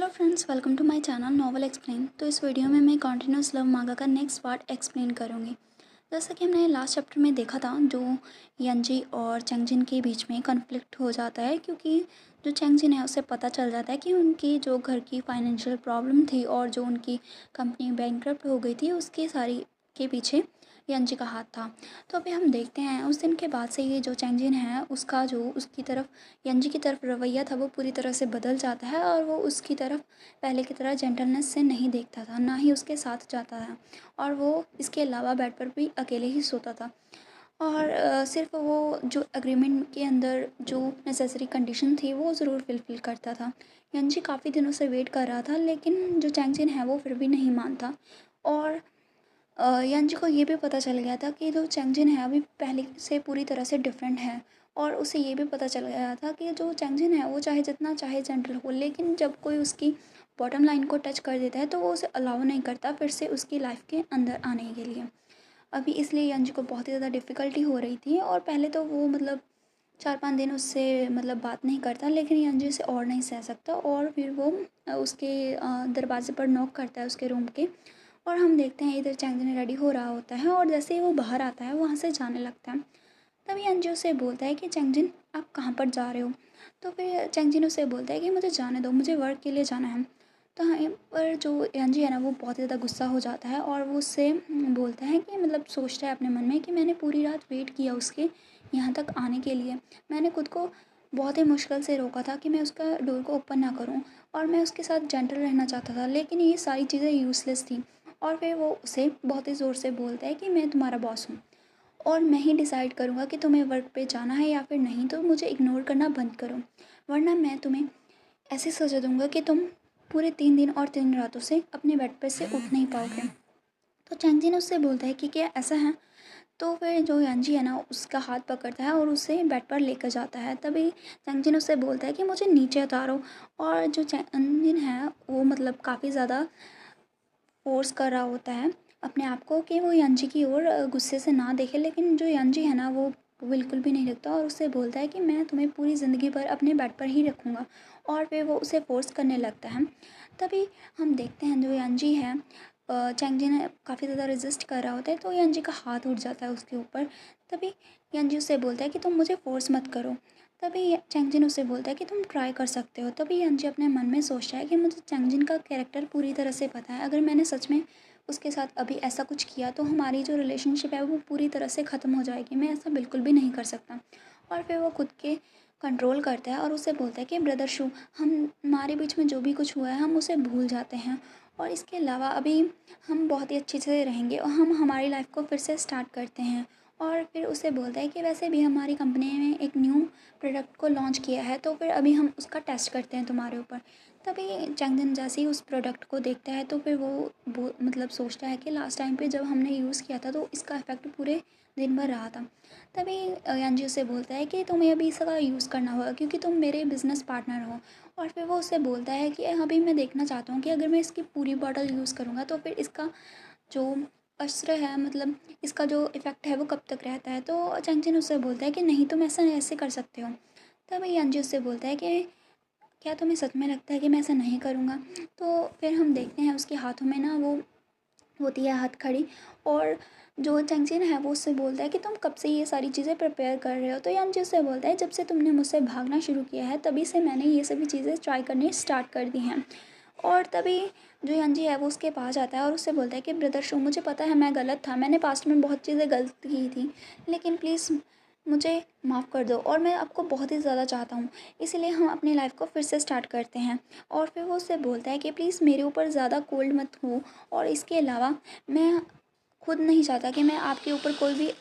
Hello friends, welcome to my channel novel explain. तो इस video में मैं कॉन्टिन्यूस लव मांगा का नेक्स्ट पार्ट एक्सप्लेन करूँगी। जैसा कि हमने लास्ट चैप्टर में देखा था, जो यंजी और चैंगजिन के बीच में कॉन्फ्लिक्ट हो जाता है, क्योंकि जो चैंगजिन है उसे पता चल जाता है कि उनकी जो घर की फाइनेंशियल प्रॉब्लम थी और जो उनकी कंपनी बैंकरप्ट हो गई थी, उसके सारी के पीछे यंजी का हाथ था। तो अभी हम देखते हैं उस दिन के बाद से ये जो चैंगजिन है उसका जो उसकी तरफ यंजी की तरफ रवैया था वो पूरी तरह से बदल जाता है और वो उसकी तरफ पहले की तरह जेंटलनेस से नहीं देखता था, ना ही उसके साथ जाता था, और वो इसके अलावा बेड पर भी अकेले ही सोता था। और सिर्फ वो जो एग्रीमेंट के अंदर जो नेसेसरी कंडीशन थी वो ज़रूर फुलफ़िल करता था। यंजी काफ़ी दिनों से वेट कर रहा था, लेकिन जो चैंगजिन है वो फिर भी नहीं मानता। और यंजी को ये भी पता चल गया था कि जो चैंगजिन है अभी पहले से पूरी तरह से डिफरेंट है, और उसे ये भी पता चल गया था कि जो चैंगजिन है वो चाहे जितना चाहे जेंटल हो, लेकिन जब कोई उसकी बॉटम लाइन को टच कर देता है तो वो उसे अलाउ नहीं करता फिर से उसकी लाइफ के अंदर आने के लिए। अभी इसलिए यंजी को बहुत ही ज़्यादा डिफ़िकल्टी हो रही थी, और पहले तो वो 4-5 दिन उससे बात नहीं करता, लेकिन यंजी उसे और नहीं सह सकता, और फिर वो उसके दरवाज़े पर नॉक करता है उसके रूम के। और हम देखते हैं इधर चैंगजिन रेडी हो रहा होता है, और जैसे ही वो बाहर आता है वहाँ से जाने लगता है, तभी अंजू उसे बोलता है कि चैंगजिन, आप कहाँ पर जा रहे हो। तो फिर चैंगजिन उसे बोलता है कि मुझे जाने दो, मुझे वर्क के लिए जाना है। तो यहाँ पर जो यंजी है ना वो बहुत ज़्यादा गुस्सा हो जाता है, और वो उससे बोलता है कि सोचता है अपने मन में कि मैंने पूरी रात वेट किया उसके यहाँ तक आने के लिए। मैंने खुद को बहुत ही मुश्किल से रोका था कि मैं उसका डोर को ओपन ना करूँ, और मैं उसके साथ जेंटल रहना चाहता था, लेकिन ये सारी चीज़ें यूज़लेस थी। और फिर वो उसे बहुत ही ज़ोर से बोलता है कि मैं तुम्हारा बॉस हूँ, और मैं ही डिसाइड करूँगा कि तुम्हें वर्क पे जाना है या फिर नहीं, तो मुझे इग्नोर करना बंद करो, वरना मैं तुम्हें ऐसी सज़ा दूँगा कि तुम पूरे 3 दिन और 3 रातों से अपने बेड पर से उठ नहीं पाओगे। तो चैंगजिन उससे बोलता है कि क्या ऐसा है। तो फिर जो यांजी है ना उसका हाथ पकड़ता है और उसे बेड पर लेकर जाता है। तभी चैंगजिन उससे बोलता है कि मुझे नीचे उतारो, और जो चैंगजिन है वो काफ़ी ज़्यादा फ़ोर्स कर रहा होता है अपने आप को कि वो यांजी की ओर गुस्से से ना देखे, लेकिन जो यांजी है ना वो बिल्कुल भी नहीं रखता, और उससे बोलता है कि मैं तुम्हें पूरी ज़िंदगी भर अपने बेड पर ही रखूँगा, और फिर वो उसे फ़ोर्स करने लगता है। तभी हम देखते हैं जो यांजी है, चैंगजिन काफ़ी ज़्यादा रेजिस्ट कर रहा होता है, तो यांजी का हाथ उठ जाता है उसके ऊपर। तभी यांजी उससे बोलता है कि तुम मुझे फ़ोर्स मत करो। तभी चैंगजिन उससे बोलता है कि तुम ट्राई कर सकते हो। तभी यांजी अपने मन में सोचता है कि मुझे चैंगजिन का कैरेक्टर पूरी तरह से पता है, अगर मैंने सच में उसके साथ अभी ऐसा कुछ किया तो हमारी जो रिलेशनशिप है वो पूरी तरह से ख़त्म हो जाएगी, मैं ऐसा बिल्कुल भी नहीं कर सकता। और फिर वो खुद के कंट्रोल करता है और उससे बोलता है कि ब्रदर शू, हम हमारे बीच में जो भी कुछ हुआ है हम उसे भूल जाते हैं, और इसके अलावा अभी हम बहुत ही अच्छे से रहेंगे और हम हमारी लाइफ को फिर से स्टार्ट करते हैं। और फिर उसे बोलता है कि वैसे भी हमारी कंपनी ने एक न्यू प्रोडक्ट को लॉन्च किया है, तो फिर अभी हम उसका टेस्ट करते हैं तुम्हारे ऊपर। तभी चैंगजिन जैसे ही उस प्रोडक्ट को देखता है तो फिर वो सोचता है कि लास्ट टाइम पे जब हमने यूज़ किया था तो इसका इफ़ेक्ट पूरे दिन भर रहा था। तभी यांजी उसे बोलता है कि तुम्हें अभी इसका यूज़ करना होगा क्योंकि तुम मेरे बिज़नेस पार्टनर हो। और फिर वो उससे बोलता है कि अभी मैं देखना चाहता हूँ कि अगर मैं इसकी पूरी बॉटल यूज़ करूँगा तो फिर इसका जो असर है, इसका जो इफ़ेक्ट है वो कब तक रहता है। तो चैंगजिन उससे बोलता है कि नहीं, तुम ऐसा ऐसे कर सकते हो। तभी यांजी उससे बोलता है कि क्या तुम्हें सच में लगता है कि मैं ऐसा नहीं करूँगा। तो फिर हम देखते हैं उसके हाथों में ना वो होती है हथकड़ी, और जो चैंगजिन है वो उससे बोलता है कि तुम कब से ये सारी चीज़ें प्रिपेयर कर रहे हो। तो यांजी उससे बोलता है जब से तुमने मुझसे भागना शुरू किया है तभी से मैंने ये सभी चीज़ें ट्राई करनी स्टार्ट कर दी हैं। और तभी जो यांजी है वो उसके पास आता है और उससे बोलता है कि ब्रदर शो, मुझे पता है मैं गलत था, मैंने पास्ट में बहुत चीज़ें गलत की थी, लेकिन प्लीज़ मुझे माफ़ कर दो, और मैं आपको बहुत ही ज़्यादा चाहता हूँ, इसीलिए हम अपनी लाइफ को फिर से स्टार्ट करते हैं। और फिर वो उससे बोलता है कि प्लीज़ मेरे ऊपर ज़्यादा कोल्ड मत हो, और इसके अलावा मैं खुद नहीं चाहता कि मैं आपके ऊपर कोई भी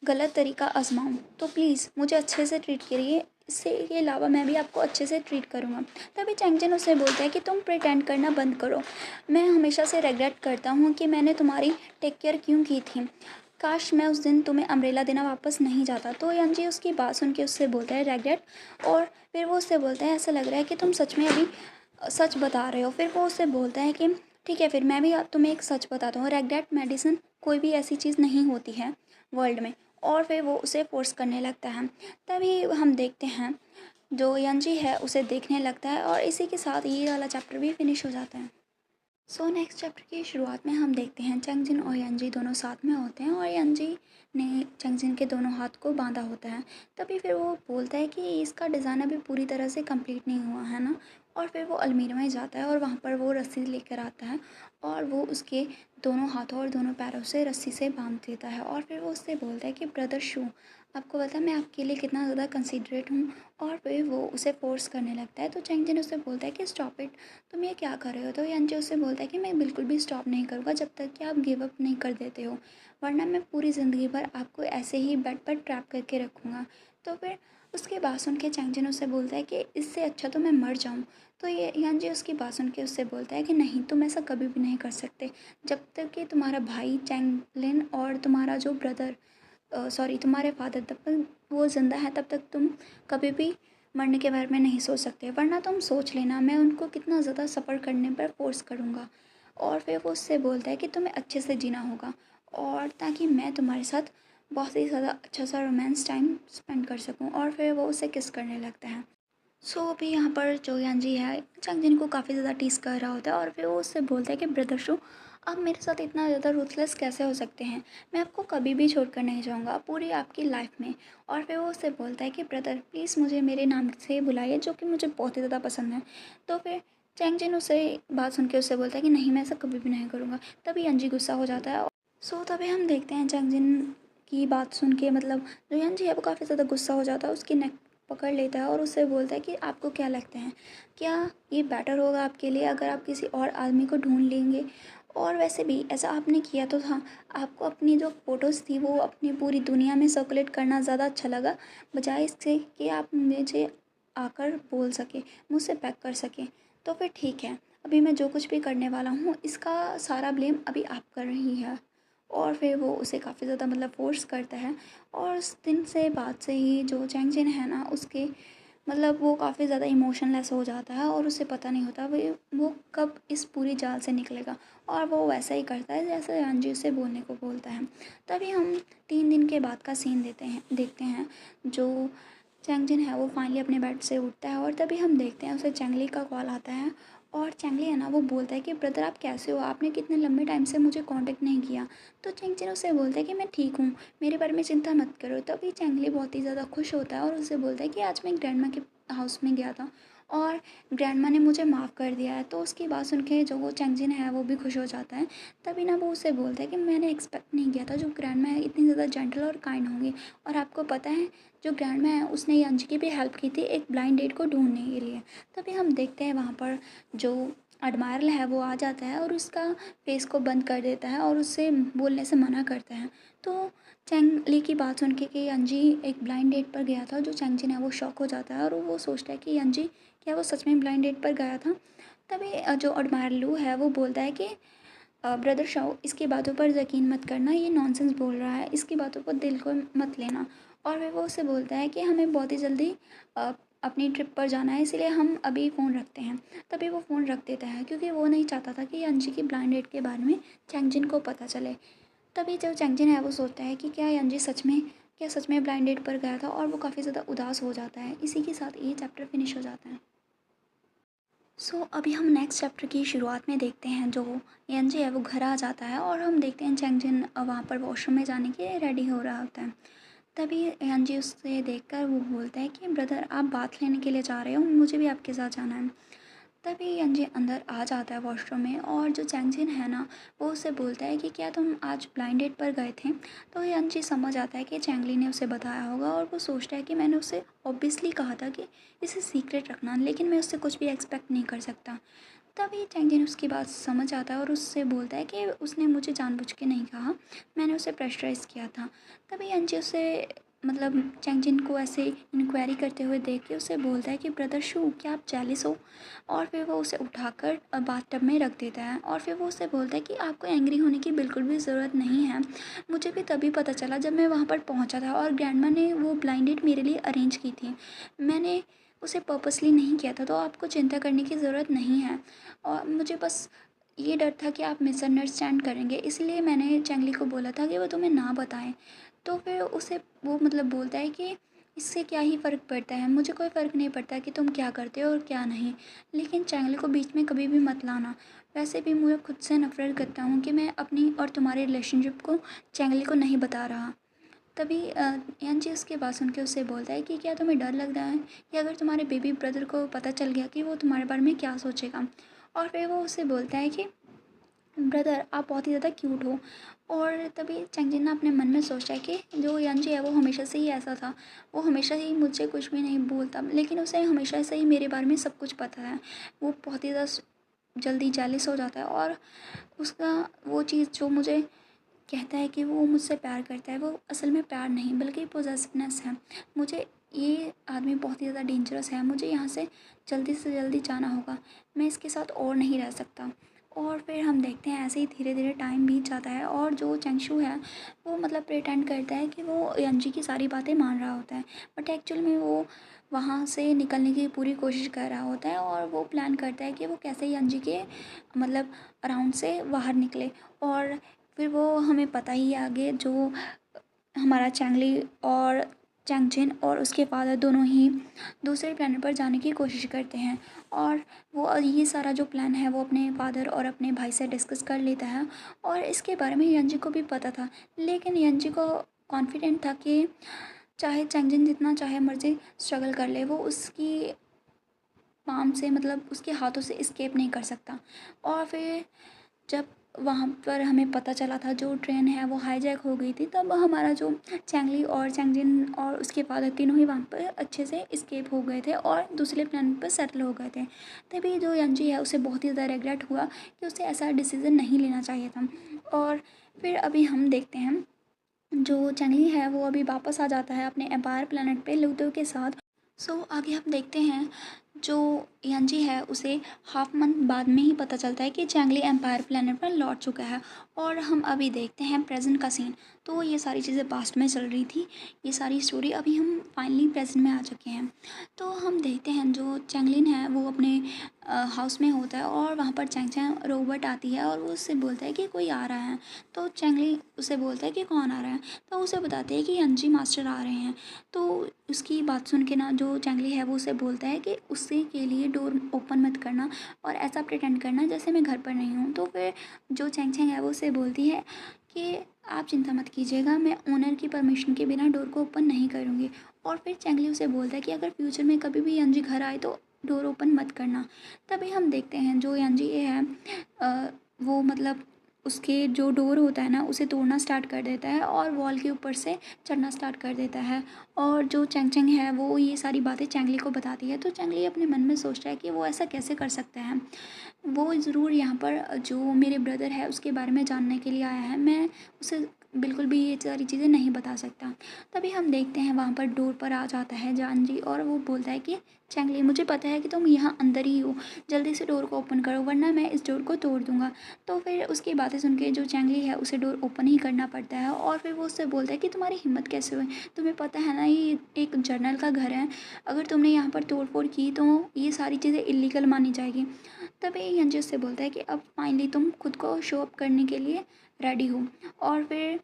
गलत तरीका आजमाऊँ, तो प्लीज़ मुझे अच्छे से ट्रीट करिए, इससे के अलावा मैं भी आपको अच्छे से ट्रीट करूँगा। तभी चैंगजिन उससे बोलता है कि तुम प्रिटेंड करना बंद करो, मैं हमेशा से रिग्रेट करता हूँ कि मैंने तुम्हारी टेक केयर क्यों की थी, काश मैं उस दिन तुम्हें अम्ब्रेला देना वापस नहीं जाता। तो यांजी उसकी बात सुन के उससे बोलता है रेग्रेट, और फिर वो उससे बोलता है ऐसा लग रहा है कि तुम सच में अभी सच बता रहे हो। फिर वो उससे बोलता है कि ठीक है, फिर मैं भी अब तुम्हें एक सच बताता हूँ, रेग्रेट मेडिसिन कोई भी ऐसी चीज़ नहीं होती है वर्ल्ड में। और फिर वो उसे फोर्स करने लगता है। तभी हम देखते हैं जो यंजी है उसे देखने लगता है और इसी के साथ ये वाला चैप्टर भी फिनिश हो जाता है। नेक्स्ट चैप्टर की शुरुआत में हम देखते हैं चंगजिन और यंजी दोनों साथ में होते हैं और यंजी ने चंगजिन के दोनों हाथ को बांधा होता है। तभी फिर वो बोलता है कि इसका डिज़ाइन अभी पूरी तरह से कंप्लीट नहीं हुआ है ना। और फिर वो अलमीरा में जाता है और वहाँ पर वो रस्सी लेकर आता है और वो उसके दोनों हाथों और दोनों पैरों से रस्सी से बांध देता है। और फिर वो उससे बोलता है कि ब्रदर शू, आपको पता है मैं आपके लिए कितना ज़्यादा कंसिडरेट हूँ। और फिर वो उसे फोर्स करने लगता है। तो चंगजिन उसे बोलता है कि स्टॉप इट, तुम ये क्या कर रहे हो। तो यंजी उससे बोलता है कि मैं बिल्कुल भी स्टॉप नहीं करूँगा जब तक कि आप गिव अप नहीं कर देते हो, वरना मैं पूरी ज़िंदगी भर आपको ऐसे ही बेड पर ट्रैप करके रखूँगा। तो फिर उसकी बात सुन के चैंगजिन उससे बोलता है कि इससे अच्छा तो मैं मर जाऊँ। तो ये यंजी उसकी बात सुन के उससे बोलता है कि नहीं, तुम ऐसा कभी भी नहीं कर सकते। जब तक कि तुम्हारा भाई चैंगलिन और तुम्हारा जो ब्रदर सॉरी तुम्हारे फादर तब तक वो ज़िंदा है, तब तक तुम कभी भी मरने के बारे में नहीं सोच सकते, वरना तुम सोच लेना मैं उनको कितना ज़्यादा सफ़र करने पर फोर्स करूँगा। और फिर वो उससे बोलता है कि तुम्हें अच्छे से जीना होगा और ताकि मैं तुम्हारे साथ बहुत ही ज़्यादा अच्छा सा रोमांस टाइम स्पेंड कर सकूँ। और फिर वो उसे किस करने लगता है। अभी यहाँ पर जो यांजी है चंगजिन को काफ़ी ज़्यादा टीस कर रहा होता है और फिर वो उससे बोलता है कि ब्रदर शो, आप मेरे साथ इतना ज़्यादा रूथलेस कैसे हो सकते हैं। मैं आपको कभी भी छोड़कर नहीं जाऊँगा पूरी आपकी लाइफ में। और फिर वो उससे बोलता है कि ब्रदर प्लीज़ मुझे मेरे नाम से बुलाइए, जो कि मुझे बहुत ही ज़्यादा पसंद है। तो फिर चैंगजिन उसे बात सुन के उससे बोलता है कि नहीं, मैं ऐसा कभी भी नहीं करूँगा। तभी यांजी गुस्सा हो जाता है। तभी हम देखते हैं चैंगजिन की बात सुन के मतलब जो यांजी है वो काफ़ी ज़्यादा गुस्सा हो जाता है, उसकी नेक पकड़ लेता है और उससे बोलता है कि आपको क्या लगता है, क्या ये बेटर होगा आपके लिए अगर आप किसी और आदमी को ढूंढ लेंगे। और वैसे भी ऐसा आपने किया तो था, आपको अपनी जो फ़ोटोज़ थी वो अपनी पूरी दुनिया में सर्कुलेट करना ज़्यादा अच्छा लगा, बजाय इससे कि आप मुझे आकर बोल सके, मुझसे पैक कर सके। तो फिर ठीक है, अभी मैं जो कुछ भी करने वाला हूँ इसका सारा ब्लेम अभी आप कर रही है। और फिर वो उसे काफ़ी ज़्यादा मतलब फ़ोर्स करता है। और उस दिन से बाद से ही जो चैंगजिन है ना उसके मतलब वो काफ़ी ज़्यादा इमोशनलेस हो जाता है और उसे पता नहीं होता वो कब इस पूरी जाल से निकलेगा। और वो वैसा ही करता है जैसे अंजी उसे बोलने को बोलता है। तभी हम 3 दिन के बाद का सीन देखते हैं। जो चैंगजिन है वो फाइनली अपने बेड से उठता है और तभी हम देखते हैं उसे चैंगली का कॉल आता है। और चैंगली है ना वो बोलता है कि ब्रदर आप कैसे हो, आपने कितने लंबे टाइम से मुझे कांटेक्ट नहीं किया। तो चैंगजिन उससे बोलता है कि मैं ठीक हूँ, मेरे बारे में चिंता मत करो। तभी चैंगली बहुत ही ज़्यादा खुश होता है और उससे बोलता है कि आज मैं ग्रैंडमा के हाउस में गया था और ग्रैंडमा ने मुझे माफ़ कर दिया है। तो उसकी बात सुन के जो वो चैंगजिन है वो भी खुश हो जाता है। तभी ना वो उससे बोलता है कि मैंने एक्सपेक्ट नहीं किया था जो ग्रैंडमा है इतनी ज़्यादा जेंटल और काइंड होंगी। और आपको पता है जो ग्रैंडमा है उसने यंजी की भी हेल्प की थी एक ब्लाइंड डेट को ढूंढने के लिए। तभी हम देखते हैं वहाँ पर जो एडमायरल है वो आ जाता है और उसका फेस को बंद कर देता है और उससे बोलने से मना करता है। तो चैंगली की बात सुन के कि यंजी एक ब्लाइंड डेट पर गया था, जो चैंगजिन है वो शॉक हो जाता है और वो सोचता है कि यंजी क्या वो सच में ब्लाइंड डेट पर गया था। तभी जो एडमायरलू है वो बोलता है कि ब्रदर शाओ, इसकी बातों पर यकीन मत करना, ये नॉनसेंस बोल रहा है, इसकी बातों को दिल को मत लेना। और फिर वो उससे बोलता है कि हमें बहुत ही जल्दी अपनी ट्रिप पर जाना है, इसलिए हम अभी फ़ोन रखते हैं। तभी वो फ़ोन रख देता है क्योंकि वो नहीं चाहता था कि यंजी की ब्लाइंड डेट के बारे में चैंगजिन को पता चले। तभी जो चैंगजिन है वो सोचता है कि क्या सच में ब्लाइंड डेट पर गया था और वो काफ़ी ज़्यादा उदास हो जाता है। इसी के साथ ये चैप्टर फिनिश हो जाता है। अभी हम नेक्स्ट चैप्टर की शुरुआत में देखते हैं। जो एनजे है वो घर आ जाता है और हम देखते हैं चैंगजिन वहाँ पर वॉशरूम में जाने के लिए रेडी हो रहा होता है। तभी एनजे उससे देखकर वो बोलता है कि ब्रदर आप बात लेने के लिए जा रहे हो, मुझे भी आपके साथ जाना है। तभी यंजी अंदर आ जाता है वॉशरूम में और जो चैंगजिन है ना वो उससे बोलता है कि क्या तुम आज ब्लाइंड डेट पर गए थे। तो यंजी समझ आता है कि चैंगली ने उसे बताया होगा और वो सोचता है कि मैंने उसे ऑब्वियसली कहा था कि इसे सीक्रेट रखना, लेकिन मैं उससे कुछ भी एक्सपेक्ट नहीं कर सकता। तभी चैंगजिन उसकी बात समझ आता है और उससे बोलता है कि उसने मुझे जानबूझ के नहीं कहा, मैंने उसे प्रेशराइज़ किया था। तभी यंजी उससे मतलब चैंगजिन को ऐसे इंक्वायरी करते हुए देख के उसे बोलता है कि ब्रदर शू, क्या आप जेलिस हो। और फिर वो उसे उठाकर बाथटब में रख देता है और फिर वो उससे बोलता है कि आपको एंग्री होने की बिल्कुल भी ज़रूरत नहीं है, मुझे भी तभी पता चला जब मैं वहाँ पर पहुँचा था और ग्रैंडमा ने वो ब्लाइंड डेट मेरे लिए अरेंज की थी, मैंने उसे पर्पसली नहीं किया था, तो आपको चिंता करने की ज़रूरत नहीं है। और मुझे बस ये डर था कि आप मिसअंडरस्टैंड करेंगे, इसलिए मैंने चैंगली को बोला था कि वो तुम्हें ना बताएं। तो फिर उसे वो मतलब बोलता है कि इससे क्या ही फ़र्क पड़ता है, मुझे कोई फ़र्क नहीं पड़ता कि तुम क्या करते हो और क्या नहीं, लेकिन चैंगली को बीच में कभी भी मत लाना। वैसे भी मैं खुद से नफ़रत करता हूँ कि मैं अपनी और तुम्हारे रिलेशनशिप को चैंगली को नहीं बता रहा। तभी यांची उसकी बात सुन के उससे बोलता है कि क्या तुम्हें डर लग रहा है कि अगर तुम्हारे बेबी ब्रदर को पता चल गया कि वो तुम्हारे बारे में क्या सोचेगा। और फिर वो उससे बोलता है कि ब्रदर आप बहुत ही ज़्यादा क्यूट हो। और तभी चंगजिन ना अपने मन में सोचता है कि जो यांची है वो हमेशा से ही ऐसा था, वो हमेशा ही मुझसे कुछ भी नहीं बोलता, लेकिन उसे हमेशा से ही मेरे बारे में सब कुछ पता है। वो बहुत ही ज़्यादा जल्दी जेलिस हो जाता है और उसका वो चीज़ जो मुझे कहता है कि वो मुझसे प्यार करता है, वो असल में प्यार नहीं बल्कि पोजेसिवनेस है। मुझे ये आदमी बहुत ही ज़्यादा डेंजरस है, मुझे यहाँ से जल्दी जाना होगा, मैं इसके साथ और नहीं रह सकता। और फिर हम देखते हैं ऐसे ही धीरे धीरे टाइम बीत जाता है और जो चंगशु है वो मतलब प्रिटेंड करता है कि वो यंजी की सारी बातें मान रहा होता है, बट एक्चुअल में वो वहाँ से निकलने की पूरी कोशिश कर रहा होता है और वो प्लान करता है कि वो कैसे यंजी के मतलब अराउंड से बाहर निकले। और फिर वो हमें पता ही है आगे जो हमारा चैंगली और चैंगजिन और उसके फादर दोनों ही दूसरे प्लेनेट पर जाने की कोशिश करते हैं। और वो ये सारा जो प्लान है वो अपने फादर और अपने भाई से डिस्कस कर लेता है। और इसके बारे में यंजी को भी पता था, लेकिन यंजी को कॉन्फिडेंट था कि चाहे चैंगजिन जितना चाहे मर्जी स्ट्रगल कर ले, वो उसकी पाम से मतलब उसके हाथों से इस्केप नहीं कर सकता। और फिर जब वहाँ पर हमें पता चला था जो ट्रेन है वो हाईजैक हो गई थी, तब हमारा जो चैंगली और चैंगजिन और उसके फादर तीनों ही वहाँ पर अच्छे से इस्केप हो गए थे और दूसरे प्लेनेट पर सेटल हो गए थे। तभी जो यंजी है उसे बहुत ही ज़्यादा रिग्रेट हुआ कि उसे ऐसा डिसीज़न नहीं लेना चाहिए था। और फिर अभी हम देखते हैं जो चैंगली है वो अभी वापस आ जाता है अपने एम्पायर प्लेनेट पे लूथो के साथ। आगे हम देखते हैं जो यंजी है उसे हाफ मंथ बाद में ही पता चलता है कि चैंगली एम्पायर प्लेनेट पर लौट चुका है। और हम अभी देखते हैं प्रेजेंट का सीन। तो ये सारी चीज़ें पास्ट में चल रही थी, ये सारी स्टोरी अभी हम फाइनली प्रेजेंट में आ चुके हैं। तो हम देखते हैं जो चैंगलिन है वो अपने हाउस में होता है और वहाँ पर चैंग चैंग रोबोट आती है और वो उससे बोलता है कि कोई आ रहा है। तो चैंगली उसे बोलता है कि कौन आ रहा है, तो उसे बताते हैं कि यंजी मास्टर आ रहे हैं। तो उसकी बात सुन के ना जो चैंगली है वो उसे बोलता है कि उससे के लिए डोर ओपन मत करना और ऐसा प्रिटेंड करना जैसे मैं घर पर नहीं हूँ। तो फिर जो चैंग चैंग है वो उसे बोलती है कि आप चिंता मत कीजिएगा, मैं ओनर की परमिशन के बिना डोर को ओपन नहीं करूँगी। और फिर चैंगली उसे बोलता है कि अगर फ्यूचर में कभी भी यंजी घर आए तो डोर ओपन मत करना। तभी हम देखते हैं जो यंजी है वो मतलब उसके जो डोर होता है ना उसे तोड़ना स्टार्ट कर देता है और वॉल के ऊपर से चढ़ना स्टार्ट कर देता है। और जो चैंग चैंग है वो ये सारी बातें चैंगली को बताती है। तो चैंगली अपने मन में सोचता है कि वो ऐसा कैसे कर सकता है, वो ज़रूर यहाँ पर जो मेरे ब्रदर है उसके बारे में जानने के लिए आया है, मैं उसे बिल्कुल भी ये सारी चीज़ें नहीं बता सकता। तभी हम देखते हैं वहाँ पर डोर पर आ जाता है जानजी और वो बोलता है कि चैंगली मुझे पता है कि तुम यहाँ अंदर ही हो, जल्दी से डोर को ओपन करो वरना मैं इस डोर को तोड़ दूँगा। तो फिर उसकी बातें सुन के जो चैंगली है उसे डोर ओपन ही करना पड़ता है। और फिर वो उससे बोलता है कि तुम्हारी हिम्मत कैसे हुई, तुम्हें पता है ना ये एक जर्नल का घर है, अगर तुमने यहाँ पर तोड़ फोड़ की तो ये सारी चीज़ें इलीगल मानी जाएगी। तभी यंजी उससे बोलता है कि अब फाइनली तुम खुद को शो अप करने के लिए रेडी हो। और फिर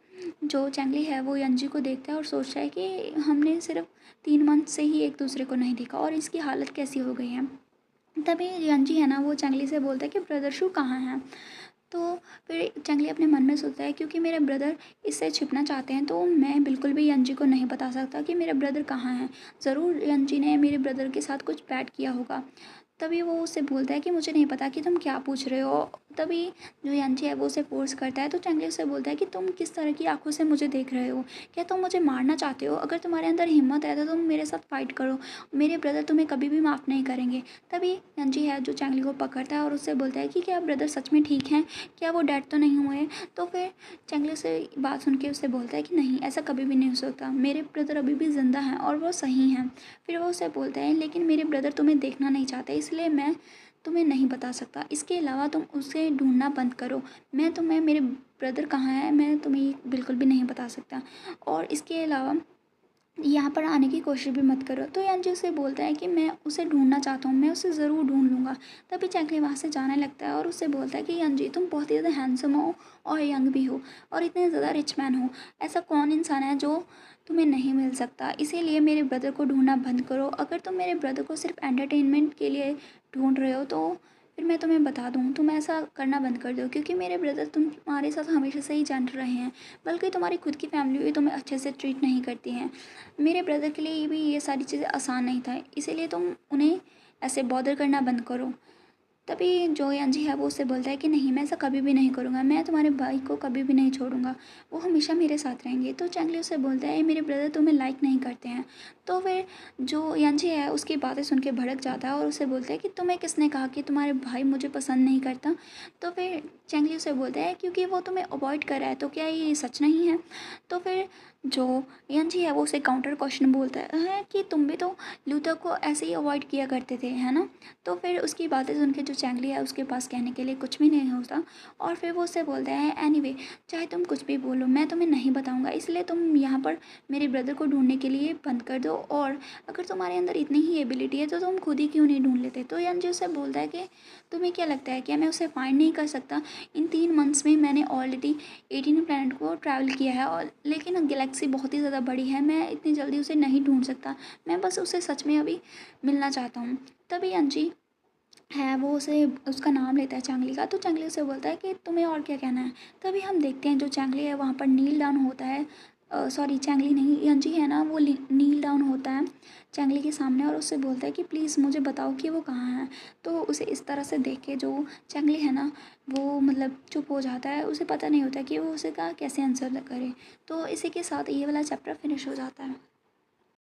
जो चैंगली है वो यंजी को देखता है और सोचता है कि हमने सिर्फ 3 मंथ से ही एक दूसरे को नहीं देखा और इसकी हालत कैसी हो गई है। तभी यंजी है ना वो चैंगली से बोलता है कि ब्रदर शू कहाँ हैं। तो फिर चंगली अपने मन में सोचता है क्योंकि मेरे ब्रदर इससे छिपना चाहते हैं तो मैं बिल्कुल भी यंजी को नहीं बता सकता कि मेरे ब्रदर कहाँ हैं। ज़रूर यंजी ने मेरे ब्रदर के साथ कुछ बैड किया होगा। तभी वो उससे बोलता है कि मुझे नहीं पता कि तुम क्या पूछ रहे हो। तभी जो यंजी है वो उसे फोर्स करता है। तो चंगली उससे बोलता है कि तुम किस तरह की आंखों से मुझे देख रहे हो, क्या तुम मुझे मारना चाहते हो? अगर तुम्हारे अंदर हिम्मत है तो तुम मेरे साथ फाइट करो, मेरे ब्रदर तुम्हें कभी भी माफ़ नहीं करेंगे। तभी यंजी है जो चंगली को पकड़ता है और उससे बोलता है कि क्या ब्रदर सच में ठीक हैं, क्या वो डेड तो नहीं हुए? तो फिर चंगली से बात सुन के उससे बोलता है कि नहीं ऐसा कभी भी नहीं हो सकता, मेरे ब्रदर अभी भी ज़िंदा हैं और वो सही हैं। फिर वो उसे बोलता है लेकिन मेरे ब्रदर तुम्हें देखना नहीं चाहते इसलिए मैं तुम्हें नहीं बता सकता, इसके अलावा तुम उसे ढूंढना बंद करो, मैं तुम्हें मेरे ब्रदर कहाँ है मैं तुम्हें बिल्कुल भी नहीं बता सकता और इसके अलावा यहाँ पर आने की कोशिश भी मत करो। तो यंजी उसे बोलता है कि मैं उसे ढूंढना चाहता हूँ, मैं उसे ज़रूर ढूंढ लूँगा। तभी चैंगली वहाँ से जाने लगता है और उससे बोलता है कि यंजी तुम बहुत ही ज़्यादा हैंडसम हो और यंग भी हो और इतने ज़्यादा रिच मैन हो, ऐसा कौन इंसान है जो तुम्हें नहीं मिल सकता, इसीलिए मेरे ब्रदर को ढूंढना बंद करो। अगर तुम मेरे ब्रदर को सिर्फ एंटरटेनमेंट के लिए ढूंढ रहे हो तो फिर मैं तुम्हें बता दूँ, तुम ऐसा करना बंद कर दो, क्योंकि मेरे ब्रदर तुम्हारे साथ हमेशा से ही जान रहे हैं, बल्कि तुम्हारी खुद की फैमिली भी तुम्हें अच्छे से ट्रीट नहीं करती हैं। मेरे ब्रदर के लिए भी ये सारी चीज़ें आसान नहीं था, इसीलिए तुम उन्हें ऐसे बॉदर करना बंद करो। तभी जो यांजी है वो उससे बोलता है कि नहीं, मैं ऐसा कभी भी नहीं करूँगा, मैं तुम्हारे भाई को कभी भी नहीं छोड़ूंगा, वो हमेशा मेरे साथ रहेंगे। तो चैंगली उससे बोलता है मेरे ब्रदर तुम्हें लाइक नहीं करते हैं। तो फिर जो यांजी है उसकी बातें सुन के भड़क जाता है और उससे बोलता है कि तुम्हें किसने कहा कि तुम्हारे भाई मुझे पसंद नहीं करता। तो फिर चैंगली उससे बोलता है क्योंकि वो तुम्हें अवॉइड कर रहा है, तो क्या ये सच नहीं है। तो फिर जो यांजी है वो उसे काउंटर क्वेश्चन बोलता है कि तुम भी तो लूथर को ऐसे ही अवॉइड किया करते थे, है ना। तो फिर उसकी बातें सुन के जो चैंगली है उसके पास कहने के लिए कुछ भी नहीं होता, और फिर वो उससे बोलता है एनीवे, चाहे तुम कुछ भी बोलो मैं तुम्हें नहीं बताऊंगा, इसलिए तुम यहाँ पर मेरे ब्रदर को ढूंढने के लिए बंद कर दो, और अगर तुम्हारे अंदर इतनी ही एबिलिटी है तो तुम खुद ही क्यों नहीं ढूंढ लेते। तो यंजी उससे बोलता है कि तुम्हें क्या लगता है, क्या मैं उसे फाइंड नहीं कर सकता। इन 3 मंथ्स में मैंने ऑलरेडी 18 प्लानट को ट्रैवल किया है, और लेकिन गैलेक्सी बहुत ही ज़्यादा बड़ी है, मैं इतनी जल्दी उसे नहीं ढूंढ सकता, मैं बस उसे सच में अभी मिलना चाहता हूँ। तभी अंजी है वो उसे उसका नाम लेता है चांगली का, तो चांगली उसे बोलता है कि तुम्हें और क्या कहना है। तभी हम देखते हैं जो चांगली है वहाँ पर नील डाउन होता है, सॉरी चांगली नहीं, यंजी है ना, वो नील डाउन होता है चांगली के सामने और उससे बोलता है कि प्लीज़ मुझे बताओ कि वो कहाँ है। तो उसे इस तरह से देख के जो चांगली है ना वो मतलब चुप हो जाता है, उसे पता नहीं होता कि वो उसे का कैसे आंसर करे। तो इसी के साथ ये वाला चैप्टर फिनिश हो जाता है।